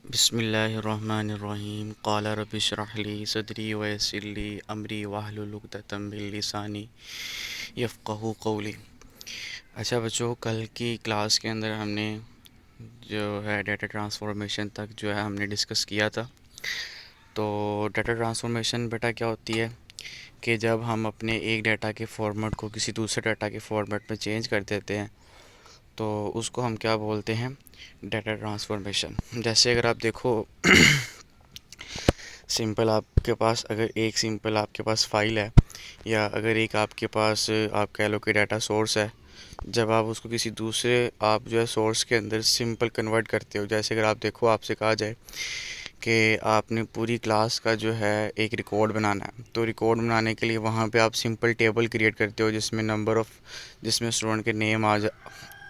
बिस्मिल्लाहिर्रहमानिर्रहीम क़ाल रब्बि इश्रह ली सदरी व यस्सिर ली अमरी वाहलुल उक़दतम मिन लिसानी यफ़क़हू क़ौली। अच्छा बच्चों, कल की क्लास के अंदर हमने जो है डाटा ट्रांसफॉर्मेशन तक जो है हमने डिस्कस किया था। तो डाटा ट्रांसफॉर्मेशन बेटा क्या होती है कि जब हम अपने एक डाटा के फॉर्मेट को किसी दूसरे डाटा के फॉर्मेट में चेंज कर देते हैं तो उसको हम क्या बोलते हैं, डाटा ट्रांसफॉर्मेशन। जैसे अगर आप देखो सिंपल आपके पास अगर एक सिंपल आपके पास फ़ाइल है या अगर एक आपके पास आप कह लो कि डाटा सोर्स है, जब आप उसको किसी दूसरे आप जो है सोर्स के अंदर सिंपल कन्वर्ट करते हो। जैसे अगर आप देखो आपसे कहा जाए कि आपने पूरी क्लास का जो है एक रिकॉर्ड बनाना है, तो रिकॉर्ड बनाने के लिए वहाँ पे आप सिंपल टेबल क्रिएट करते हो जिसमें स्टूडेंट के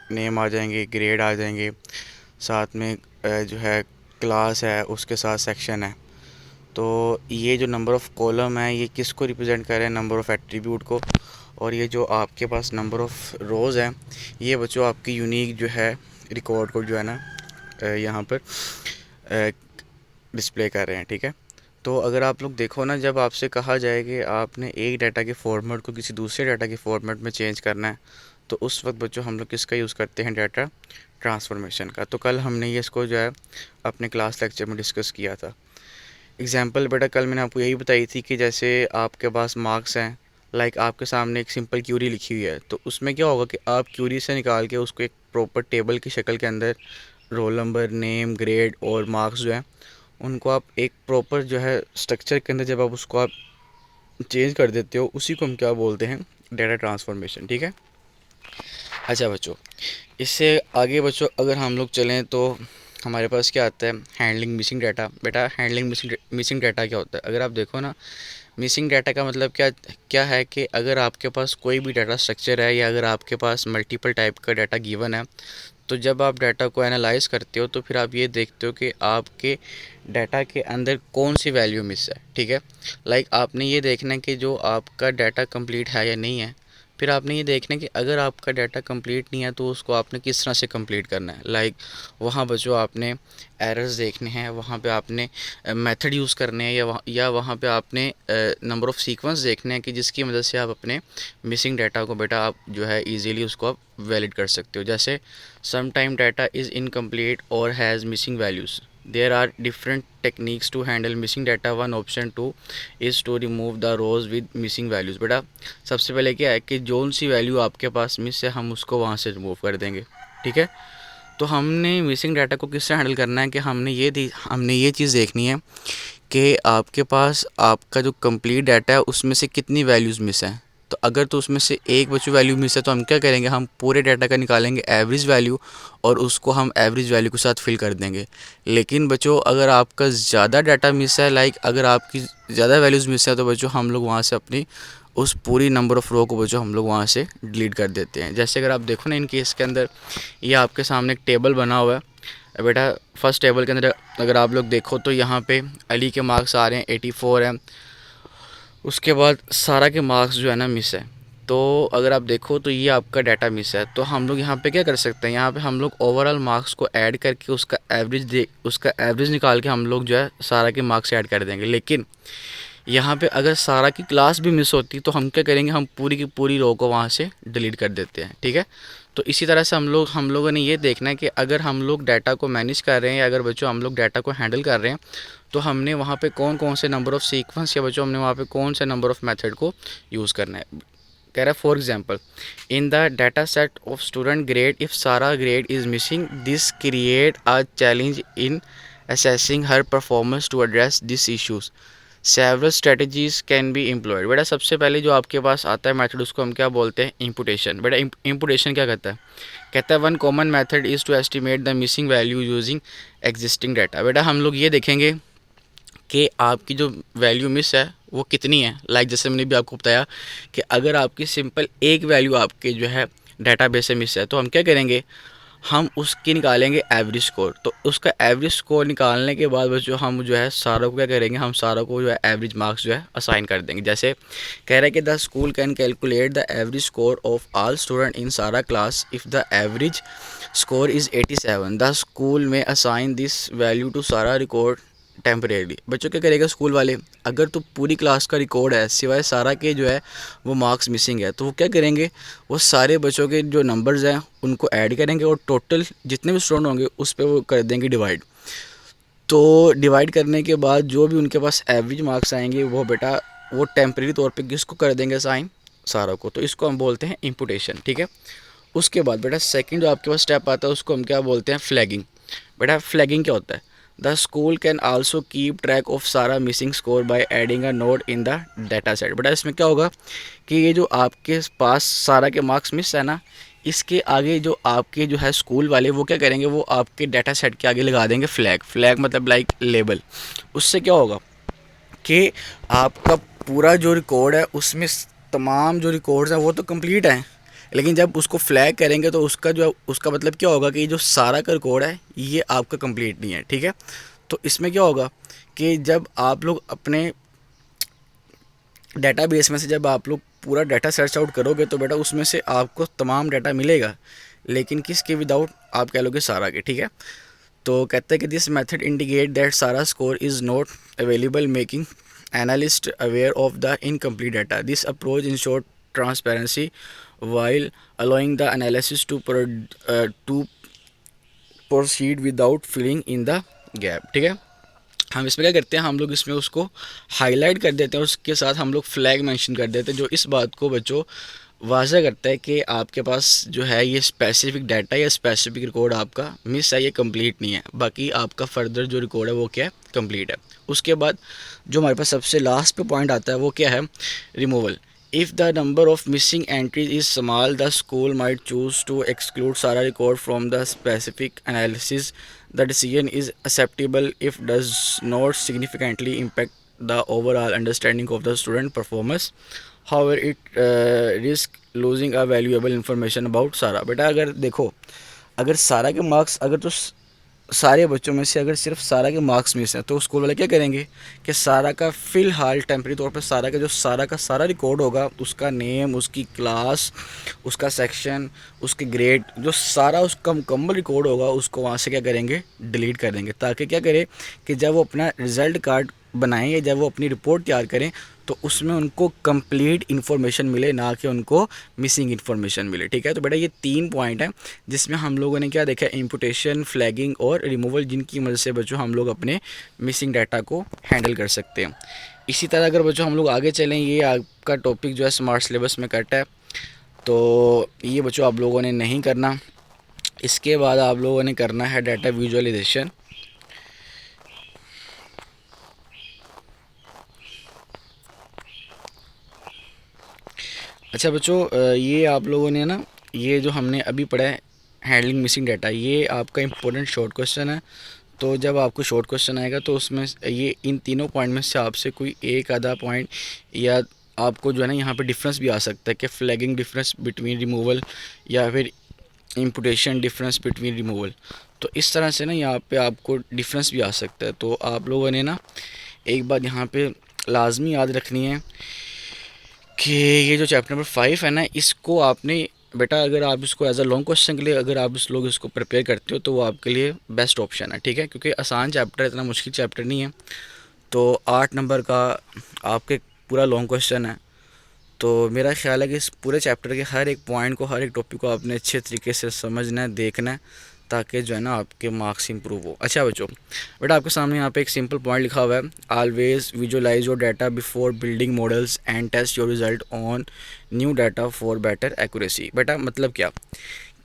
नेम आ जाएंगे, ग्रेड आ जाएंगे, साथ में जो है क्लास है उसके साथ सेक्शन है। तो ये जो नंबर ऑफ़ कॉलम है ये किसको रिप्रेजेंट कर रहे हैं, नंबर ऑफ़ एट्रीब्यूट को। और ये जो आपके पास नंबर ऑफ़ रोज़ हैं ये बच्चों आपकी यूनिक जो है रिकॉर्ड को जो है ना यहाँ पर डिस्प्ले कर रहे हैं। ठीक है, तो अगर आप लोग देखो ना, जब आपसे कहा जाए कि आपने एक डाटा के फॉर्मेट को किसी दूसरे डाटा के फॉर्मेट में चेंज करना है तो उस वक्त बच्चों हम लोग किसका यूज़ करते हैं, डाटा ट्रांसफॉर्मेशन का। तो कल हमने ये इसको जो है अपने क्लास लेक्चर में डिस्कस किया था। एग्ज़ाम्पल बेटा कल मैंने आपको यही बताई थी कि जैसे आपके पास मार्क्स हैं, लाइक आपके सामने एक सिंपल क्यूरी लिखी हुई है, तो उसमें क्या होगा कि आप क्यूरी से निकाल के उसको एक प्रॉपर टेबल की शक्ल के अंदर रोल नंबर, नेम, ग्रेड और मार्क्स जो हैं उनको आप एक प्रॉपर जो है स्ट्रक्चर के अंदर जब आप उसको आप चेंज कर देते हो, उसी को हम क्या बोलते हैं, डाटा ट्रांसफॉर्मेशन। ठीक है। अच्छा बच्चों, इससे आगे बच्चों अगर हम लोग चलें तो हमारे पास क्या आता है, हैंडलिंग मिसिंग डाटा। बेटा हैंडलिंग मिसिंग डाटा क्या होता है, अगर आप देखो ना, मिसिंग डाटा का मतलब क्या क्या है कि अगर आपके पास कोई भी डाटा स्ट्रक्चर है या अगर आपके पास मल्टीपल टाइप का डाटा गिवन है, तो जब आप डाटा को एनालाइज करते हो तो फिर आप ये देखते हो कि आपके डाटा के अंदर कौन सी वैल्यू मिस है। ठीक है, लाइक आपने ये देखना है कि जो आपका डाटा कंप्लीट है या नहीं है। फिर आपने ये देखना है कि अगर आपका डाटा कंप्लीट नहीं है तो उसको आपने किस तरह से कंप्लीट करना है। लाइक वहाँ बच्चों आपने एरर्स देखने हैं, वहाँ पे आपने मेथड यूज़ करने हैं, या वहाँ पे आपने नंबर ऑफ़ सीक्वेंस देखने हैं कि जिसकी मदद से आप अपने मिसिंग डाटा को बेटा आप जो है इजीली उसको आप वैलिड कर सकते हो। जैसे some time data is incomplete और has missing values, there are different techniques to handle missing data. One option to is to remove the rows with missing values। बेटा सबसे पहले क्या है कि जोन सी वैल्यू आपके पास मिस है हम उसको वहाँ से रिमूव कर देंगे। ठीक है, तो हमने मिसिंग डाटा को किससे हैंडल करना है कि हमने ये चीज़ देखनी है कि आपके पास आपका जो कंप्लीट डाटा है उसमें से कितनी वैल्यूज़ मिस हैं। तो अगर तो उसमें से एक बच्चों वैल्यू मिस है तो हम क्या करेंगे, हम पूरे डाटा का निकालेंगे एवरेज वैल्यू और उसको हम एवरेज वैल्यू के साथ फिल कर देंगे। लेकिन बच्चों अगर आपका ज़्यादा डाटा मिस है, लाइक अगर आपकी ज़्यादा वैल्यूज़ मिस है, तो बच्चों हम लोग वहाँ से अपनी उस पूरी नंबर ऑफ़ रो को बच्चों हम लोग वहाँ से डिलीट कर देते हैं। जैसे अगर आप देखो ना, इन केस के अंदर ये आपके सामने एक टेबल बना हुआ है बेटा। फर्स्ट टेबल के अंदर अगर आप लोग देखो तो यहाँ पे अली के मार्क्स आ रहे हैं 84 हैं, उसके बाद सारा के मार्क्स जो है ना मिस है। तो अगर आप देखो तो ये आपका डाटा मिस है, तो हम लोग यहाँ पे क्या कर सकते हैं, यहाँ पे हम लोग ओवरऑल मार्क्स को ऐड करके उसका एवरेज निकाल के हम लोग जो है सारा के मार्क्स ऐड कर देंगे। लेकिन यहाँ पे अगर सारा की क्लास भी मिस होती तो हम क्या करेंगे, हम पूरी की पूरी रो को वहाँ से डिलीट कर देते हैं। ठीक है, तो इसी तरह से हम लोगों ने ये देखना है कि अगर हम लोग डाटा को मैनेज कर रहे हैं या अगर बच्चों हम लोग डाटा को हैंडल कर रहे हैं तो हमने वहाँ पे कौन कौन से नंबर ऑफ़ सीक्वेंस या बच्चों हमने वहाँ पे कौन से नंबर ऑफ़ मेथड को यूज़ करना है। कह रहा है for example in the data set of student grade if Sara grade is missing this create a challenge in assessing her performance to address this issues several strategies can be employed. बेटा सबसे पहले जो आपके पास आता है method उसको हम क्या बोलते हैं, इम्पुटेशन। बेटा इम्पुटेशन क्या कहता है, कहता है one common method is to estimate the missing value using existing data. बेटा हम लोग ये देखेंगे कि आपकी जो वैल्यू मिस है वो कितनी है। लाइक जैसे मैंने भी आपको बताया कि अगर आपकी सिंपल एक वैल्यू आपके जो है डाटाबेस से मिस है तो हम क्या करेंगे, हम उसकी निकालेंगे एवरेज स्कोर। तो उसका एवरेज स्कोर निकालने के बाद बच्चों हम जो है सारों को क्या करेंगे, हम सारों को जो है एवरेज मार्क्स जो है असाइन कर देंगे। जैसे कह रहा है कि the school can calculate the average score of all student in Sara class if the average score is 87, the school may assign this value to Sara record temporary. बच्चों क्या करेगा स्कूल वाले, अगर तो पूरी क्लास का रिकॉर्ड है सिवाय सारा के जो है वो मार्क्स मिसिंग है, तो वो क्या करेंगे, वो सारे बच्चों के जो नंबर्स हैं उनको ऐड करेंगे और टोटल जितने भी स्टूडेंट होंगे उस पर वो कर देंगे डिवाइड। तो डिवाइड करने के बाद जो भी उनके पास एवरेज मार्क्स आएंगे वो बेटा वो टेम्परेरी तौर पे किसको कर देंगे साइन, सारा को। तो इसको हम बोलते हैं इम्पुटेशन, ठीक है। उसके बाद बेटा सेकंड जो आपके पास स्टेप आता है उसको हम क्या बोलते हैं, फ्लैगिंग। बेटा फ्लैगिंग क्या होता है, the school can also keep track of Sara missing score by adding a note in the data set. बेटा इसमें क्या होगा कि ये जो आपके पास सारा के मार्क्स मिस है ना, इसके आगे जो आपके जो है स्कूल वाले वो क्या करेंगे, वो आपके डाटा सेट के आगे लगा देंगे फ्लैग। फ्लैग मतलब लाइक लेबल। उससे क्या होगा कि आपका पूरा जो रिकॉर्ड है उसमें तमाम जो रिकॉर्ड्स हैं वो तो कंप्लीट हैं, लेकिन जब उसको फ्लैग करेंगे तो उसका जो उसका मतलब क्या होगा कि जो सारा का रिकॉर्ड है ये आपका कंप्लीट नहीं है, ठीक है। तो इसमें क्या होगा कि जब आप लोग अपने डेटाबेस में से जब आप लोग पूरा डाटा सर्च आउट करोगे तो बेटा उसमें से आपको तमाम डाटा मिलेगा, लेकिन किसके विदाउट, आप कह लोगे सारा के, ठीक है। तो कहते हैं कि दिस मेथड इंडिकेट दैट सारा score is not available, making analyst aware of the incomplete data. This approach ensure transparency while allowing the analysis to proceed without filling in the gap, ठीक है। हम इसमें क्या करते हैं, हम लोग इसमें उसको हाईलाइट कर देते हैं, उसके साथ हम लोग फ्लैग मेंशन कर देते हैं, जो इस बात को बच्चों वाज़ह करता है कि आपके पास जो है ये स्पेसिफिक डाटा या स्पेसिफिक रिकॉर्ड आपका मिस है, ये कंप्लीट नहीं है, बाकी आपका फर्दर जो रिकॉर्ड है वो क्या है, कंप्लीट है। उसके बाद जो हमारे पास सबसे लास्ट पे पॉइंट आता है वो क्या है, removal. If the number of missing entries is small, the school might choose to exclude SARA record from the specific analysis. The decision is acceptable if does not significantly impact the overall understanding of the student performance. However, it risk losing a valuable information about SARA. बेटा अगर देखो, अगर सारा के marks अगर तो सारे बच्चों में से अगर सिर्फ सारा के मार्क्स मिस हैं तो स्कूल वाले क्या करेंगे कि सारा का फ़िलहाल टेम्परेरी तौर पर सारा का जो सारा का सारा रिकॉर्ड होगा, उसका नेम, उसकी क्लास, उसका सेक्शन, उसके ग्रेड, जो सारा उसका मुकम्मल रिकॉर्ड होगा उसको वहाँ से क्या करेंगे, डिलीट कर देंगे, ताकि क्या करें कि जब वो अपना रिज़ल्ट कार्ड बनाएं या जब वो अपनी रिपोर्ट तैयार करें तो उसमें उनको कंप्लीट इन्फॉर्मेशन मिले, ना कि उनको मिसिंग इन्फॉर्मेशन मिले, ठीक है। तो बेटा ये 3 पॉइंट हैं जिसमें हम लोगों ने क्या देखा, इम्पुटेशन, फ्लैगिंग और रिमूवल, जिनकी मदद से बच्चों हम लोग अपने मिसिंग डाटा को हैंडल कर सकते हैं। इसी तरह अगर बच्चों हम लोग आगे चलें, ये आपका टॉपिक जो है स्मार्ट सिलेबस में कट है, तो ये बच्चों आप लोगों ने नहीं करना। इसके बाद आप लोगों ने करना है डाटा विजुअलाइजेशन। अच्छा बच्चों, ये आप लोगों ने ना, ये जो हमने अभी पढ़ा है हैंडलिंग मिसिंग डाटा, ये आपका इंपॉर्टेंट शॉर्ट क्वेश्चन है। तो जब आपको शॉर्ट क्वेश्चन आएगा तो उसमें ये इन तीनों पॉइंट में से आपसे कोई एक आधा पॉइंट या आपको जो है ना यहाँ पे डिफरेंस भी आ सकता है कि फ्लैगिंग डिफरेंस बिटवीन रिमूवल या फिर इम्पुटेशन डिफरेंस बिटवीन रिमूवल। तो इस तरह से ना यहाँ पे आपको डिफरेंस भी आ सकता है। तो आप लोगों ने ना एक बात यहाँ पे लाजमी याद रखनी है कि ये जो चैप्टर नंबर 5 है ना, इसको आपने बेटा अगर आप इसको एज अ लॉन्ग क्वेश्चन के लिए अगर आप इस लोग इसको प्रिपेयर करते हो तो वो आपके लिए बेस्ट ऑप्शन है, ठीक है, क्योंकि आसान चैप्टर, इतना मुश्किल चैप्टर नहीं है। तो 8 नंबर का आपके पूरा लॉन्ग क्वेश्चन है। तो मेरा ख्याल है कि इस पूरे चैप्टर के हर एक पॉइंट को, हर एक टॉपिक को आपने अच्छे तरीके से समझना है, देखना है, ताकि जो है ना आपके मार्क्स इंप्रूव हो। अच्छा बच्चों, बेटा आपके सामने यहाँ पे एक सिंपल पॉइंट लिखा हुआ है, always visualize your data before building models and test your result on new data for better accuracy. बेटा मतलब क्या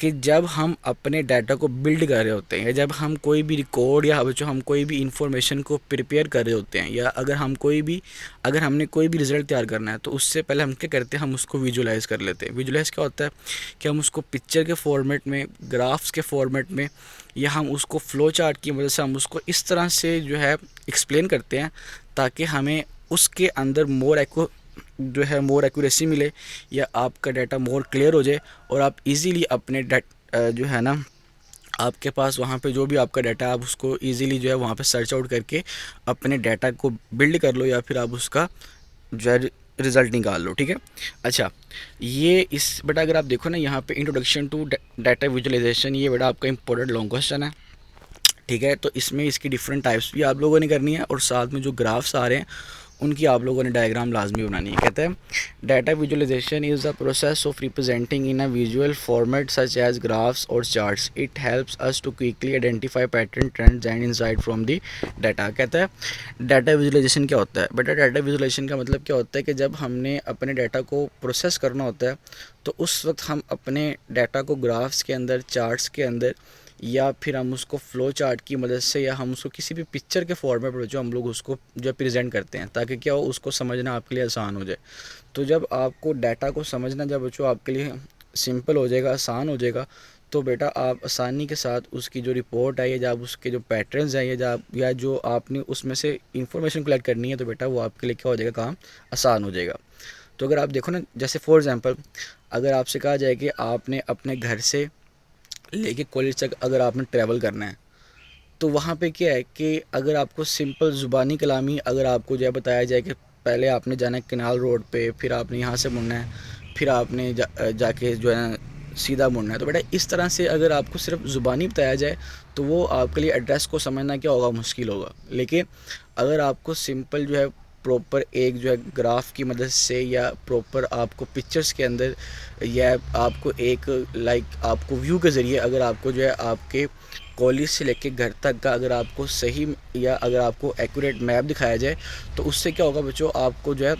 कि जब हम अपने डाटा को बिल्ड कर रहे होते हैं या जब हम कोई भी रिकॉर्ड या बच्चों हम कोई भी इंफॉर्मेशन को प्रिपेयर कर रहे होते हैं या अगर हमने कोई भी रिज़ल्ट तैयार करना है तो उससे पहले हम क्या करते हैं, हम उसको विजुलाइज़ कर लेते हैं। विजुलाइज़ क्या होता है कि हम उसको पिक्चर के फॉर्मेट में, ग्राफ्स के फॉर्मेट में, या हम उसको फ़्लो चार्ट की मदद से हम उसको इस तरह से जो है एक्सप्लेन करते हैं ताकि हमें उसके अंदर मोर एक्यूरेसी मिले या आपका डाटा मोर क्लियर हो जाए और आप इजीली अपने जो है ना आपके पास वहाँ पे जो भी आपका डाटा है आप उसको इजीली जो है वहाँ पे सर्च आउट करके अपने डाटा को बिल्ड कर लो या फिर आप उसका जो है रिज़ल्ट निकाल लो, ठीक है। अच्छा, ये इस बेटा अगर आप देखो ना यहाँ पे इंट्रोडक्शन टू डाटा विजुअलाइजेशन, ये बेटा आपका इंपॉर्टेंट लॉन्ग क्वेश्चन है, ठीक है। तो इसमें इसकी डिफरेंट टाइप्स भी आप लोगों ने करनी है और साथ में जो ग्राफ्स आ रहे हैं उनकी आप लोगों ने डायग्राम लाजमी बनानी है। कहते हैं data visualisation is the process of representing in a visual format such as graphs or charts. It helps us to quickly identify pattern, trends and insight from the data. कहता है डाटा विजुअलाइजेशन क्या होता है बेटा? Data visualisation का मतलब क्या होता है कि जब हमने अपने डाटा को प्रोसेस करना होता है तो उस वक्त हम अपने डाटा को ग्राफ्स के अंदर, चार्ट्स के अंदर, या फिर हम उसको फ़्लो चार्ट की मदद से, या हम उसको किसी भी पिक्चर के फॉर्मेट पर जो हम लोग उसको जो प्रेजेंट करते हैं, ताकि क्या हो, उसको समझना आपके लिए आसान हो जाए। तो जब आपको डाटा को समझना जब बच्चों आपके लिए सिंपल हो जाएगा, आसान हो जाएगा, तो बेटा आप आसानी के साथ उसकी जो रिपोर्ट है, या जब उसके जो पैटर्न्स हैं, या जो आपने उसमें से इंफॉर्मेशन कलेक्ट करनी है, तो बेटा वो आपके लिए क्या हो जाएगा, काम आसान हो जाएगा। तो अगर आप देखो ना, जैसे फॉर एग्ज़ाम्पल अगर आपसे कहा जाए कि आपने अपने घर से लेके कॉलेज तक अगर आपने ट्रैवल करना है, तो वहाँ पे क्या है कि अगर आपको सिंपल ज़ुबानी कलामी अगर आपको जो है बताया जाए कि पहले आपने जाना है कैनाल रोड पे, फिर आपने यहाँ से मुड़ना है, फिर आपने जाके जो है सीधा मुड़ना है, तो बेटा इस तरह से अगर आपको सिर्फ ज़ुबानी बताया जाए तो वो आपके लिए एड्रेस को समझना क्या होगा, मुश्किल होगा। लेकिन अगर आपको सिंपल जो है प्रॉपर एक जो है ग्राफ की मदद से, या प्रॉपर आपको पिक्चर्स के अंदर, या आपको एक आपको व्यू के ज़रिए अगर आपको जो है आपके कॉलेज से लेके घर तक का अगर आपको सही, या अगर आपको एक्यूरेट मैप दिखाया जाए, तो उससे क्या होगा बच्चों, आपको जो है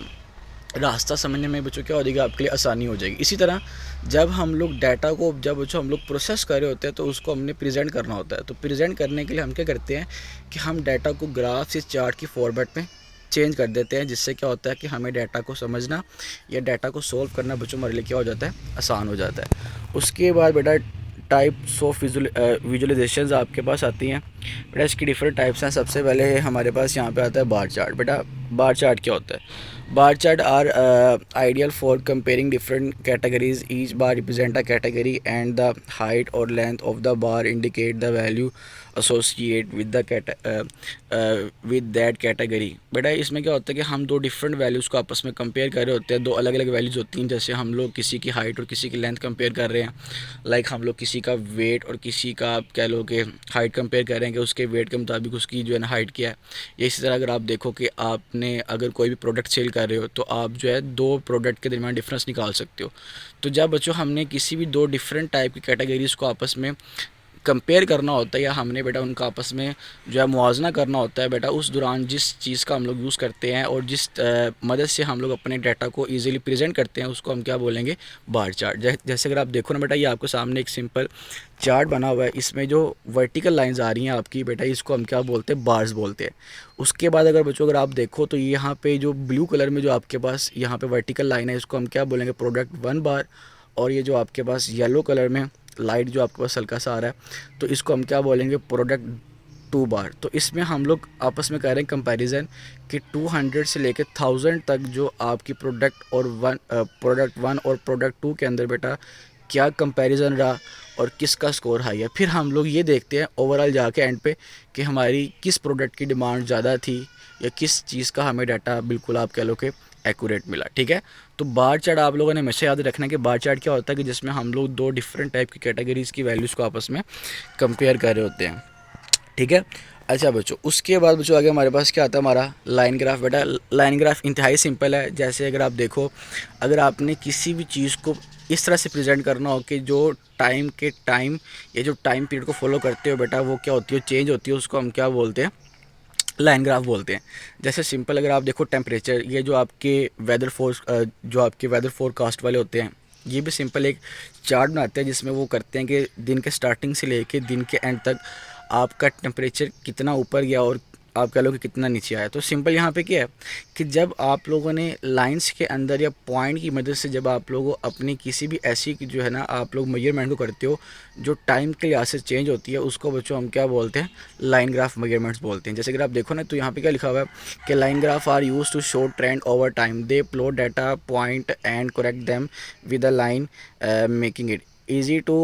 रास्ता समझने में बच्चों क्या हो जाएगा, आपके लिए आसानी हो जाएगी। इसी तरह जब हम लोग डाटा को, जब बच्चों हम लोग प्रोसेस कर रहे होते हैं, तो उसको हमने प्रेजेंट करना होता है। तो प्रेजेंट करने के लिए हम क्या करते हैं कि हम डाटा को ग्राफ से चार्ट की फॉर्मेट में चेंज कर देते हैं, जिससे क्या होता है कि हमें डाटा को समझना या डाटा को सॉल्व करना बच्चों हमारे लिए क्या हो जाता है, आसान हो जाता है। उसके बाद बेटा टाइप्स ऑफ विजुअलाइजेशंस आपके पास आती हैं। बेटा इसकी डिफरेंट टाइप्स हैं। सबसे पहले हमारे पास यहाँ पे आता है बार चार्ट। बेटा बार चार्ट क्या होता है? Bar chart are ideal for comparing different categories. Each bar represent a category and the height और length of the bar indicate the value associate with that category. बेटा इसमें क्या होता है कि हम दो डिफरेंट वैल्यूज़ को आपस में कंपेयर कर रहे होते हैं। दो अलग अलग वैल्यूज़ होती हैं, जैसे हम लोग किसी की हाइट और किसी की लेंथ कंपेयर कर रहे हैं, हम लोग किसी का वेट और किसी का आप कह लो कि हाइट कंपेयर कर रहे हैं कि उसके वेट के मुताबिक उसकी जो है ना हाइट क्या है। या इसी तरह अगर आप देखो कि आपने अगर कोई भी प्रोडक्ट सेल कर रहे हो, तो आप जो है दो प्रोडक्ट के दरमियान डिफरेंस निकाल सकते हो। तो जब बच्चों हमने किसी भी दो डिफरेंट टाइप की कैटेगरीज़ को आपस में कंपेयर करना होता है, या हमने बेटा उनका आपस में जो है मुआवजना करना होता है, बेटा उस दौरान जिस चीज़ का हम लोग यूज़ करते हैं और जिस मदद से हम लोग अपने डाटा को इजीली प्रेजेंट करते हैं, उसको हम क्या बोलेंगे, बार चार्ट। जैसे अगर आप देखो ना बेटा, ये आपके सामने एक सिंपल चार्ट बना हुआ है, इसमें जो वर्टिकल लाइंस आ रही हैं आपकी, बेटा इसको हम क्या बोलते हैं, बार्स बोलते हैं। उसके बाद अगर बच्चों अगर आप देखो तो यहाँ पे जो ब्लू कलर में जो आपके पास यहाँ पे वर्टिकल लाइन है, इसको हम क्या बोलेंगे, प्रोडक्ट 1 बार। और ये जो आपके पास येलो कलर में लाइट जो आपके पास हल्का सा आ रहा है, तो इसको हम क्या बोलेंगे, प्रोडक्ट 2 बार। तो इसमें हम लोग आपस में कर रहे हैं कंपैरिजन कि 200 से लेकर 1000 तक जो आपकी प्रोडक्ट 1 और प्रोडक्ट 2 के अंदर बेटा क्या कंपैरिजन रहा और किसका स्कोर हाई है। फिर हम लोग ये देखते हैं ओवरऑल जाके एंड पे कि हमारी किस प्रोडक्ट की डिमांड ज़्यादा थी, या किस चीज़ का हमें डाटा बिल्कुल आप कह लो कि एक्यूरेट मिला, ठीक है। तो बार चार्ट आप लोगों ने हमेशा याद रखना है कि बार चार्ट क्या होता है कि जिसमें हम लोग दो डिफरेंट टाइप की कैटेगरीज़ की वैल्यूज़ को आपस में कंपेयर कर रहे होते हैं, ठीक है। अच्छा बच्चों, उसके बाद बच्चों आगे हमारे पास क्या आता है, हमारा लाइन ग्राफ। बेटा लाइन ग्राफ इंतहाई सिंपल है। जैसे अगर आप देखो, अगर आपने किसी भी चीज़ को इस तरह से प्रेजेंट करना हो कि जो टाइम या जो टाइम पीरियड को फॉलो करते हो बेटा, वो क्या होती है, चेंज होती है, उसको हम क्या बोलते हैं, लाइन ग्राफ बोलते हैं। जैसे सिंपल अगर आप देखो टेम्परेचर, ये जो आपके वेदर फोरकास्ट वाले होते हैं, ये भी सिंपल एक चार्ट बनाते हैं जिसमें वो करते हैं कि दिन के स्टार्टिंग से लेके दिन के एंड तक आपका टेम्परेचर कितना ऊपर गया और आप कह लो कि कितना नीचे आया। तो सिंपल यहाँ पे क्या है कि जब आप लोगों ने लाइंस के अंदर या पॉइंट की मदद से जब आप लोगों अपनी किसी भी ऐसी जो है ना आप लोग मेजरमेंट को करते हो जो टाइम के लिहाज से चेंज होती है, उसको बच्चों हम क्या बोलते हैं, लाइन ग्राफ मेजरमेंट्स बोलते हैं। जैसे अगर आप देखो ना, तो यहाँ पे क्या लिखा हुआ है कि line graph are use to show trend over time. They plot data point and correct them with a line, making it easy to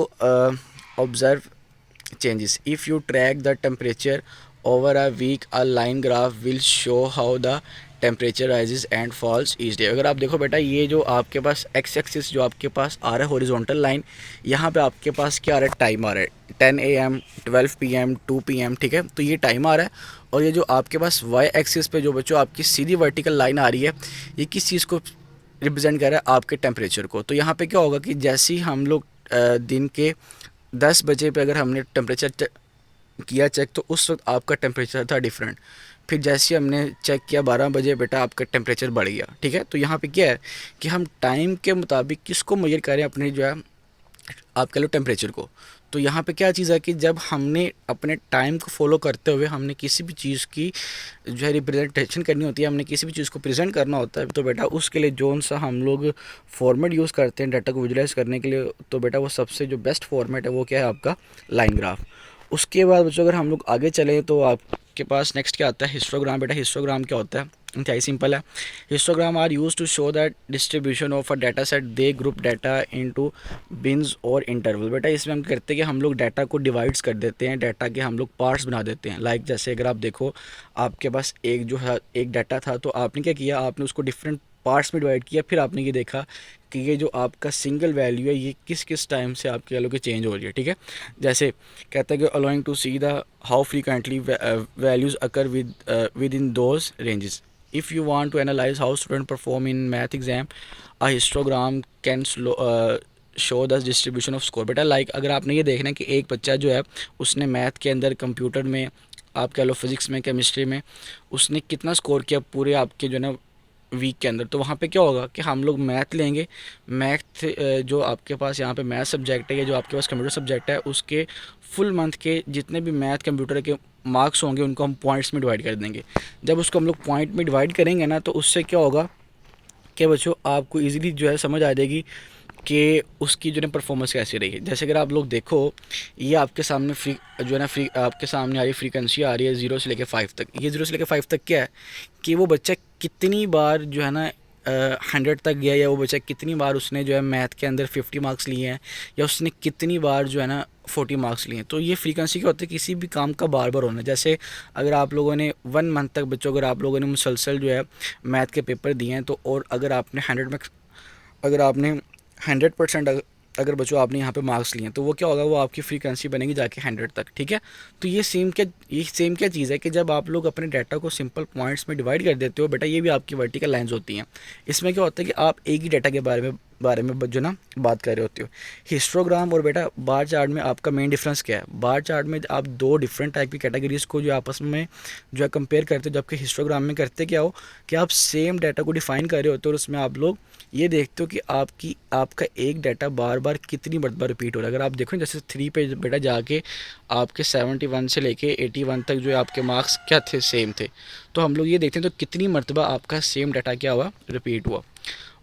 observe changes. If you track the temperature over a week, a line graph will show how the temperature rises and falls each day. अगर आप देखो बेटा, ये जो आपके पास x axis जो आपके पास आ रहा है हॉरिजॉन्टल लाइन, यहाँ पे आपके पास क्या आ रहा है, टाइम आ रहा है 10 AM 12 PM 2 PM, ठीक है। तो ये टाइम आ रहा है। और ये जो आपके पास वाई एक्सिस पे जो बच्चों आपकी सीधी वर्टिकल लाइन आ रही है, ये किस चीज़ को रिप्रेजेंट कर रहा है, आपके टेम्परेचर को। तो यहाँ पे क्या होगा कि जैसे ही हम लोग दिन के 10 बजे पे अगर हमने टेम्परेचर किया चेक, तो उस वक्त आपका टेम्परेचर था डिफरेंट। फिर जैसे ही हमने चेक किया 12 बजे, बेटा आपका टेम्परेचर बढ़ गया, ठीक है। तो यहाँ पे क्या है कि हम टाइम के मुताबिक किसको मेजर करें, अपने जो है आप कह लो टेम्परेचर को। तो यहाँ पे क्या चीज़ है कि जब हमने अपने टाइम को फॉलो करते हुए हमने किसी भी चीज़ की जो है रिप्रेजेंटेशन करनी होती है, हमने किसी भी चीज़ को प्रेजेंट करना होता है, तो बेटा उसके लिए जोन सा हम लोग फॉर्मेट यूज़ करते हैं डाटा को विजुलाइज करने के लिए। तो बेटा वो सबसे जो बेस्ट फॉर्मेट है वो क्या है, आपका लाइन ग्राफ। उसके बाद बच्चों अगर हम लोग आगे चलें तो आपके पास नेक्स्ट क्या आता है, हिस्टोग्राम। बेटा हिस्टोग्राम क्या होता है, इंतहाई सिंपल है। Histogram are use to show that distribution of a data set, they group data into bins और इंटरवल। बेटा इसमें हम करते हैं कि हम लोग डाटा को डिवाइड्स कर देते हैं, डाटा के हम लोग पार्ट्स बना देते हैं। लाइक जैसे अगर आप देखो, आपके पास एक जो है एक डाटा था, तो आपने क्या किया, आपने उसको डिफरेंट पार्ट्स में डिवाइड किया। फिर आपने ये देखा कि ये जो आपका सिंगल वैल्यू है, ये किस किस टाइम से आपके वैल्यू के चेंज हो रही है, ठीक है। जैसे कहता है कि allowing to see the how frequently values occur within those ranges. If you want to analyze how students perform in math exam, a histogram can show the distribution off score. बेटा like अगर आपने ये देखना है कि एक बच्चा जो है उसने मैथ के अंदर, कंप्यूटर में, आप कह लो फिज़िक्स में, केमिस्ट्री में, उसने कितना स्कोर किया पूरे आपके जो है ना वीक के अंदर, तो वहाँ पे क्या होगा कि हम लोग मैथ लेंगे। मैथ जो आपके पास यहाँ पे मैथ सब्जेक्ट है, या जो आपके पास कंप्यूटर सब्जेक्ट है, उसके फुल मंथ के जितने भी मैथ कंप्यूटर के मार्क्स होंगे उनको हम पॉइंट्स में डिवाइड कर देंगे। जब उसको हम लोग पॉइंट में डिवाइड करेंगे ना, तो उससे क्या होगा कि बच्चों आपको इजीली जो है समझ आ जाएगी कि उसकी जो है परफॉर्मेंस कैसी रही है। जैसे अगर आप लोग देखो, ये आपके सामने फ्री जो है ना फ्री आपके सामने आ रही फ्रीक्वेंसी आ रही है 0 से लेकर 5 तक। ये 0 से लेकर 5 तक क्या है कि वो बच्चा कितनी बार जो है ना 100 तक गया, या वो बच्चा कितनी बार उसने जो है मैथ के अंदर 50 मार्क्स लिए हैं, या उसने कितनी बार जो है ना 40 मार्क्स लिए हैं। तो ये फ्रीक्वेंसी क्या होती है, किसी भी काम का बार बार होना। जैसे अगर आप लोगों ने 1 मंथ तक बच्चों, अगर आप लोगों ने मुसलसल जो है मैथ के पेपर दिए हैं, तो और अगर आपने 100 में, अगर आपने 100% अगर बच्चों आपने यहाँ पे मार्क्स लिए हैं, तो वो क्या होगा, वो आपकी फ्रीक्वेंसी बनेगी जाके 100 तक, ठीक है। तो ये सेम क्या चीज़ है कि जब आप लोग अपने डाटा को सिंपल पॉइंट्स में डिवाइड कर देते हो, बेटा ये भी आपकी वर्टिकल लाइंस होती हैं। इसमें क्या होता है कि आप एक ही डाटा के बारे में जो ना बात कर रहे होते हो। हिस्टोग्राम और बेटा बार चार्ट में आपका मेन डिफरेंस क्या है, बार चार्ट में आप दो डिफरेंट टाइप की कैटेगरीज को जो आपस में जो है कंपेयर करते हो, जबकि हिस्टोग्राम में करते क्या हो कि आप सेम डाटा को डिफाइन कर रहे होते हो, और उसमें आप लोग ये देखते हो कि आपका एक डाटा बार बार कितनी मरतबा रिपीट हो रहा है। अगर आप देखो जैसे 3 पे बेटा जाके आपके 71 से लेके 81 तक जो है आपके मार्क्स क्या थे, सेम थे। तो हम लोग ये देखते हैं तो कितनी मरतबा आपका सेम डाटा क्या हुआ, रिपीट हुआ।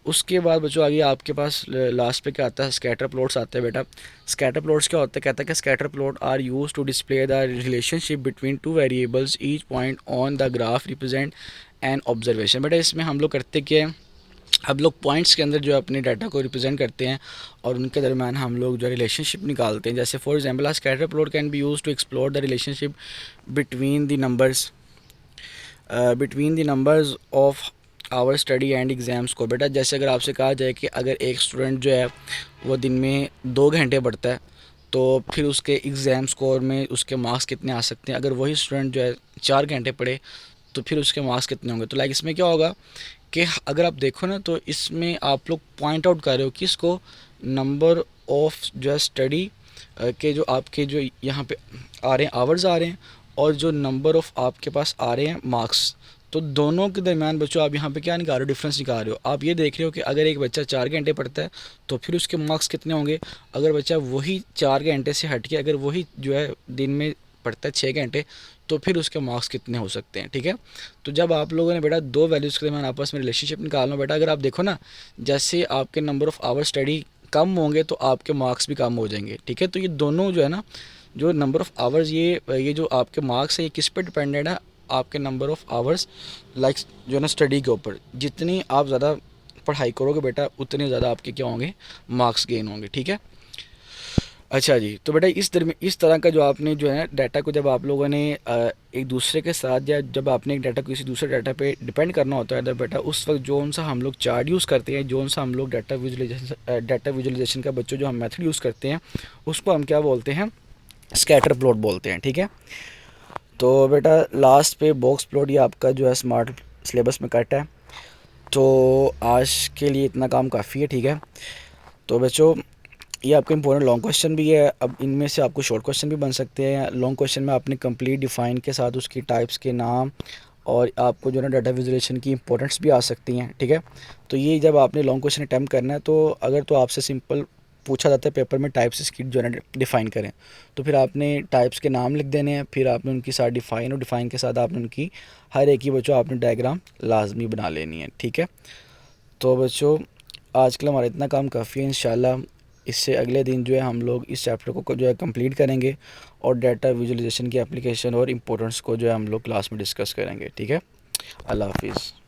उसके बाद बच्चों आगे आपके पास लास्ट पे क्या आता है, स्कैटर प्लॉट्स आते हैं। बेटा स्कैटर प्लॉट्स क्या होता है, कहता है कि scatter plot are use to display the relationship between two variables, each point on the graph represent an observation. बेटा इसमें हम लोग करते क्या है, हम लोग पॉइंट्स के अंदर जो है अपने डाटा को रिप्रेजेंट करते हैं, और उनके दरमियान हम लोग जो रिलेशनशिप निकालते हैं। जैसे for example a scatter plot can be use to explore the relationship between the numbers of our study and exam score. बेटा जैसे अगर आपसे कहा जाए कि अगर एक स्टूडेंट जो है वो दिन में 2 घंटे पढ़ता है, तो फिर उसके एग्ज़ाम स्कोर में उसके मार्क्स कितने आ सकते हैं। अगर वही स्टूडेंट जो है 4 घंटे पढ़े, तो फिर उसके मार्क्स कितने होंगे। तो लाइक इसमें क्या होगा कि अगर आप देखो ना, तो इसमें आप लोग पॉइंट आउट कर रहे हो किसको, नंबर ऑफ जो है स्टडी के जो आपके जो यहाँ पे आ रहे हैं आवर्स आ रहे हैं, और जो नंबर ऑफ़ आपके पास आ रहे हैं मार्क्स। तो दोनों के दरमियान बच्चों आप यहाँ पे क्या निकाल रहे हो, डिफरेंस निकाल रहे हो। आप ये देख रहे हो कि अगर एक बच्चा 4 घंटे पढ़ता है, तो फिर उसके मार्क्स कितने होंगे। अगर बच्चा वही 4 घंटे से हट के अगर वही जो है दिन में पढ़ता है 6 घंटे, तो फिर उसके मार्क्स कितने हो सकते हैं, ठीक है। तो जब आप लोगों ने बेटा दो वैल्यूज़ के दरमियान आपस में रिलेशनशिप निकालना, बेटा अगर आप देखो ना, जैसे आपके नंबर ऑफ़ आवर स्टडी कम होंगे तो आपके मार्क्स भी कम हो जाएंगे, ठीक है। तो ये दोनों जो है ना, जो नंबर ऑफ़ आवर्स, ये जो आपके मार्क्स है, ये किस पे डिपेंडेंट है, आपके नंबर ऑफ़ आवर्स लाइक जो है ना स्टडी के ऊपर। जितनी आप ज़्यादा पढ़ाई करोगे बेटा, उतने ज़्यादा आपके क्या होंगे, मार्क्स गेन होंगे, ठीक है। अच्छा जी, तो बेटा इस तरह का जो आपने जो है डाटा को जब आप लोगों ने एक दूसरे के साथ, या जब आपने एक डाटा को किसी दूसरे डाटा पे डिपेंड करना होता है, तो बेटा उस वक्त जो सा हम लोग चार्ट यूज़ करते हैं, जो सा हम लोग डाटा विजुअलाइजेशन का बच्चों जो हम मेथड यूज़ करते हैं, उसको हम क्या बोलते हैं, स्कैटर प्लॉट बोलते हैं। ठीक है, तो बेटा लास्ट पे बॉक्स प्लॉट ये आपका जो है स्मार्ट सिलेबस में कट है। तो आज के लिए इतना काम काफ़ी है। ठीक है, तो बच्चों ये आपका इंपॉर्टेंट लॉन्ग क्वेश्चन भी है। अब इनमें से आपको शॉर्ट क्वेश्चन भी बन सकते हैं। लॉन्ग क्वेश्चन में आपने कंप्लीट डिफाइन के साथ उसकी टाइप्स के नाम और आपको जो है ना डाटा विजुलेशन की इंपॉर्टेंस भी आ सकती हैं। ठीक है, तो ये जब आपने लॉन्ग क्वेश्चन अटैम्प्ट करना है, तो अगर तो आपसे सिंपल पूछा जाता है पेपर में टाइप्स इसकी जो है ना डिफ़ाइन करें, तो फिर आपने टाइप्स के नाम लिख देने हैं, फिर आपने उनकी साथ डिफ़ाइन, और डिफ़ाइन के साथ आपने उनकी हर एक की बच्चों आपने डायग्राम लाजमी बना लेनी है। ठीक है, तो बच्चों आज के लिए हमारा इतना काम काफ़ी है। इंशाल्लाह इससे अगले दिन जो है हम लोग इस चैप्टर को जो है कंप्लीट करेंगे, और डाटा विजुअलाइजेशन की एप्लीकेशन और इम्पोर्टेंस को जो है हम लोग क्लास में डिस्कस करेंगे। ठीक है, अल्लाह हाफिज़।